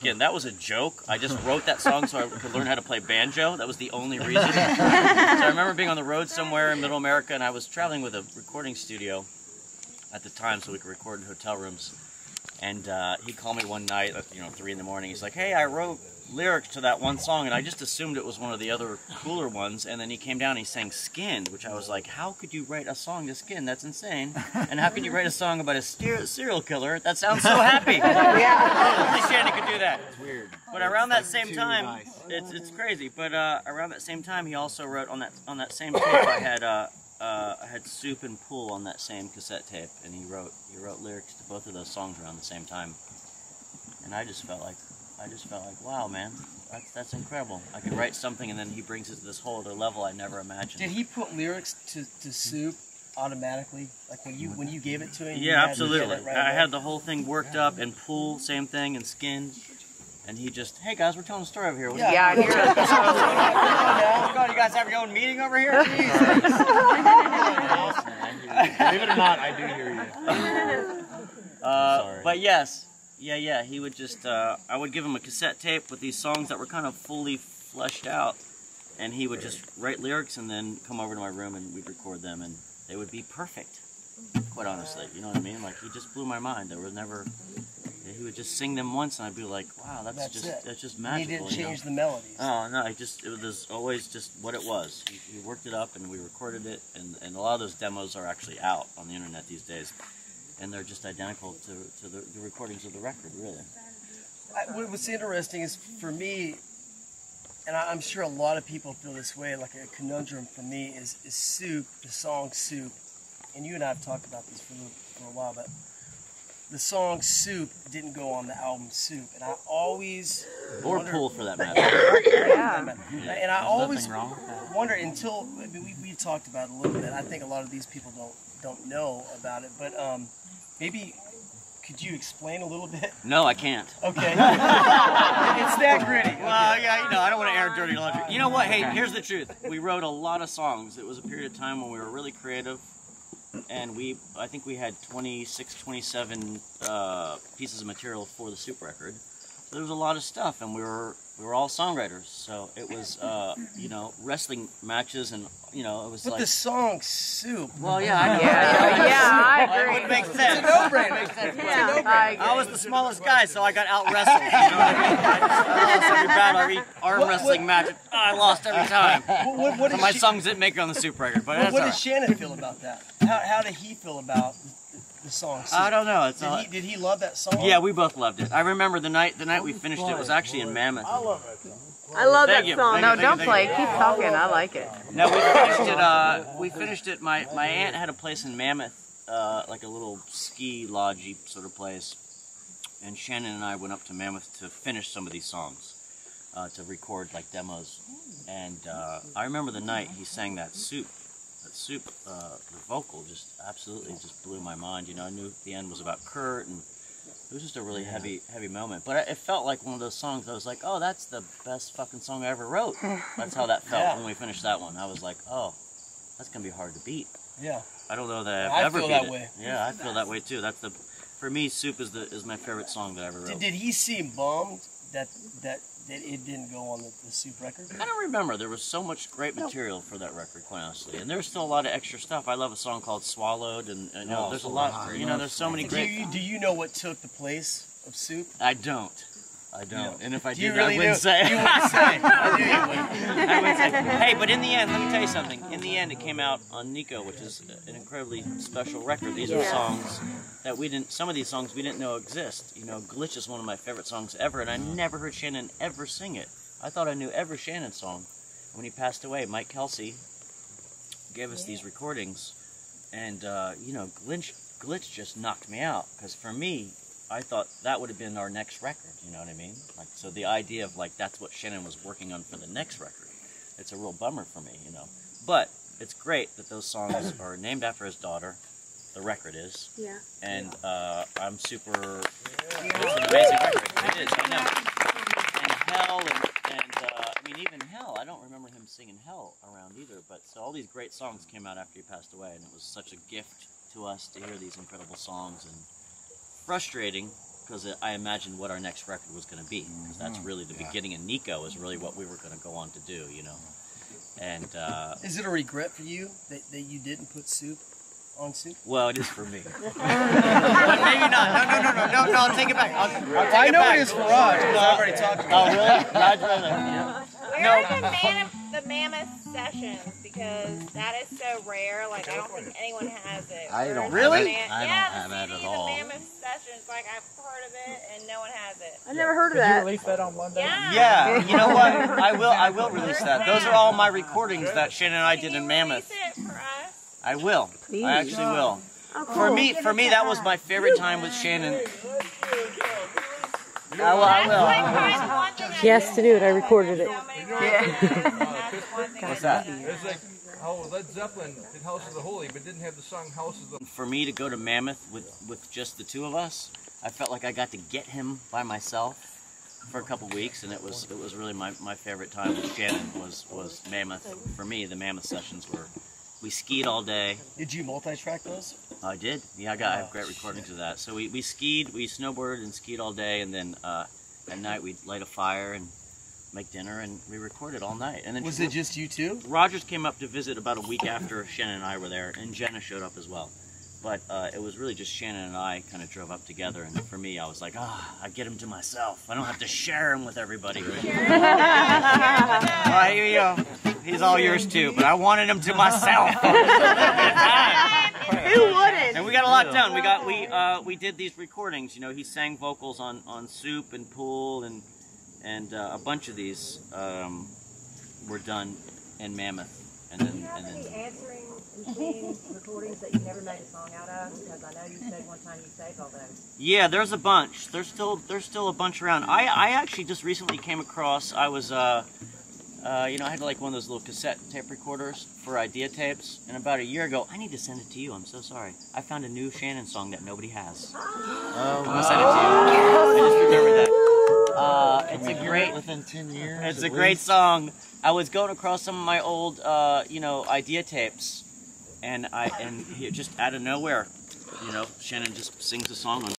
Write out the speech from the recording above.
Again, that was a joke. I just wrote that song so I could learn how to play banjo. That was the only reason. So I remember being on the road somewhere in Middle America, and I was traveling with a recording studio at the time so we could record in hotel rooms. And he called me one night, 3 in the morning. He's like, "Hey, I wrote lyrics to that one song," and I just assumed it was one of the other cooler ones. And then he came down and he sang "Skinned," which I was like, how could you write a song to Skin? That's insane. And how can you write a song about a serial killer? That sounds so happy. Yeah. Only Shannon could do that. It's weird. But around that same time, it's crazy. But around that same time, he also wrote on that same tape. I had Soup and Pool on that same cassette tape, and he wrote lyrics to both of those songs around the same time. And I just felt like, wow, man, that's incredible. I could write something, and then he brings it to this whole other level I never imagined. Did he put lyrics to Soup automatically, like when you gave it to him? Yeah, absolutely. I had the whole thing worked up, and Pool, same thing, and Skin. And he just, "Hey guys, we're telling a story over here." Yeah, I hear it. What's going on? You guys have your own meeting over here? Believe it or not, I do hear you. Sorry. But yes, yeah, he would just, I would give him a cassette tape with these songs that were kind of fully fleshed out, and he would just write lyrics and then come over to my room and we'd record them, and they would be perfect, quite honestly, you know what I mean? Like, he just blew my mind. There was never... He would just sing them once, and I'd be like, "Wow, that's just magical." He didn't change the melodies. Oh no, it was always just what it was. He worked it up, and we recorded it, and a lot of those demos are actually out on the internet these days, and they're just identical to the recordings of the record, really. What's interesting is, for me, and I'm sure a lot of people feel this way, like a conundrum for me is Soup, the song Soup, and you and I have talked about this for a while, but the song Soup didn't go on the album Soup, and I always Pool for that matter. And I always wonder until we talked about it a little bit. I think a lot of these people don't know about it, but maybe could you explain a little bit? No, I can't. Okay. It's that gritty. Okay. Well, yeah, I don't want to air dirty laundry. You know what? Hey, here's the truth. We wrote a lot of songs. It was a period of time when we were really creative. And I think we had 26, 27 pieces of material for the Soup record. So there was a lot of stuff, and we were all songwriters. So it was, wrestling matches, and it was but like. The song Soup. Well, yeah, I know. Yeah, I agree. It would make sense. It's a no-brainer. Yeah, I was the smallest guy, so I got out-wrestled. You know what I mean? I lost every battle, every arm wrestling match. I lost every time. So my songs didn't make it on the Soup record, but that's what all did Shannon feel about that? How did he feel about the song Soup? I don't know. Did he love that song? Yeah, we both loved it. I remember the night we finished it was actually in Mammoth. I love that song. I love that you. song. Thank No, you, don't thank play. you. Keep talking. I like it. No, we finished it. My aunt had a place in Mammoth, like a little ski lodge-y sort of place, and Shannon and I went up to Mammoth to finish some of these songs, to record like demos. And I remember the night he sang that Soup. The vocal just absolutely just blew my mind. I knew the end was about Kurt, and it was just a really heavy moment. But it felt like one of those songs I was like, oh, that's the best fucking song I ever wrote. That's how that felt when we finished that one. I was like, oh, that's going to be hard to beat. Yeah. I don't know that I've ever beat it. I feel that way. Yeah, I feel that way too. For me, Soup is my favorite song that I ever wrote. Did he seem bummed that it didn't go on the Soup record? I don't remember. There was so much great material for that record, quite honestly. And there's still a lot of extra stuff. I love a song called Swallowed, and there's a lot. There's so many great. Do you know what took the place of Soup? I don't. Yeah. And if I did, really I wouldn't say. You wouldn't say. I knew you wouldn't. I would say. Hey, but in the end, let me tell you something. In the end, it came out on Nico, which is an incredibly special record. These are songs that we didn't. Some of these songs we didn't know exist. Glitch is one of my favorite songs ever, and I never heard Shannon ever sing it. I thought I knew every Shannon song. When he passed away, Mike Kelsey gave us these recordings, and Glitch just knocked me out, because for me, I thought that would have been our next record, you know what I mean? Like, so the idea of, like, that's what Shannon was working on for the next record, it's a real bummer for me, But it's great that those songs are named after his daughter, the record is. Yeah. And I'm super, it's an amazing record. It is, I know. And Hell, even Hell, I don't remember him singing Hell around either, but so all these great songs came out after he passed away, and it was such a gift to us to hear these incredible songs, and frustrating because I imagined what our next record was going to be. Because that's really the beginning, and Nico is really what we were going to go on to do, you know. And is it a regret for you that you didn't put Soup on Soup? well, it is for me. But maybe not. No, I'll take it back. I know it is for Raj, because I've already talked about it. Oh, really? Raj, yeah. Where are the Mammoth sessions? Because that is so rare. Like, I don't think anyone has it. I don't Really? I don't have that at all. The Mammoth sessions, like, I've heard of it, and no one has it. I never heard of Could you that. release that on Monday? Yeah. Yeah, you know what? I will release that. Those are all my recordings that Shannon and I did in Mammoth. Can you release it for us? I will. Please. I actually will. Oh, cool. For me, that was my favorite time with Shannon. I will. That's one thing She has to do it. I recorded it. What's that? It's like how Led Zeppelin did House of the Holy, but didn't have the song House of the... For me to go to Mammoth with just the two of us, I felt like I got to get him by myself for a couple weeks, and it was really my favorite time with Shannon was Mammoth. For me, the Mammoth sessions were, we skied all day. Did you multi-track those? I did. Yeah, I have great recordings of that. So we skied, we snowboarded and skied all day, and then at night we'd light a fire and make dinner, and we recorded all night. And then Was it just you two? Rogers came up to visit about a week after Shannon and I were there, and Jenna showed up as well. But it was really just Shannon and I kind of drove up together, and for me, I was like, I get him to myself. I don't have to share him with everybody. All right, here you go. He's all yours too, but I wanted him to myself. Who wouldn't? And we got a lot done. We did these recordings. You know, he sang vocals on Soup and Pool, and a bunch of these were done in Mammoth, and then Answering machine recordings that you never made a song out of? Because I know you said one time you saved all those. yeah, there's a bunch. There's still a bunch around. I actually just recently came across. I was you know, I had like one of those little cassette tape recorders for idea tapes, and about a year ago, I need to send it to you. I'm so sorry. I found a new Shannon song that nobody has. I'm gonna send it to you. I just remembered that. It's a great. Within 10 years. It's a great song. I was going across some of my old, you know, idea tapes, and just out of nowhere, you know, Shannon just sings a song on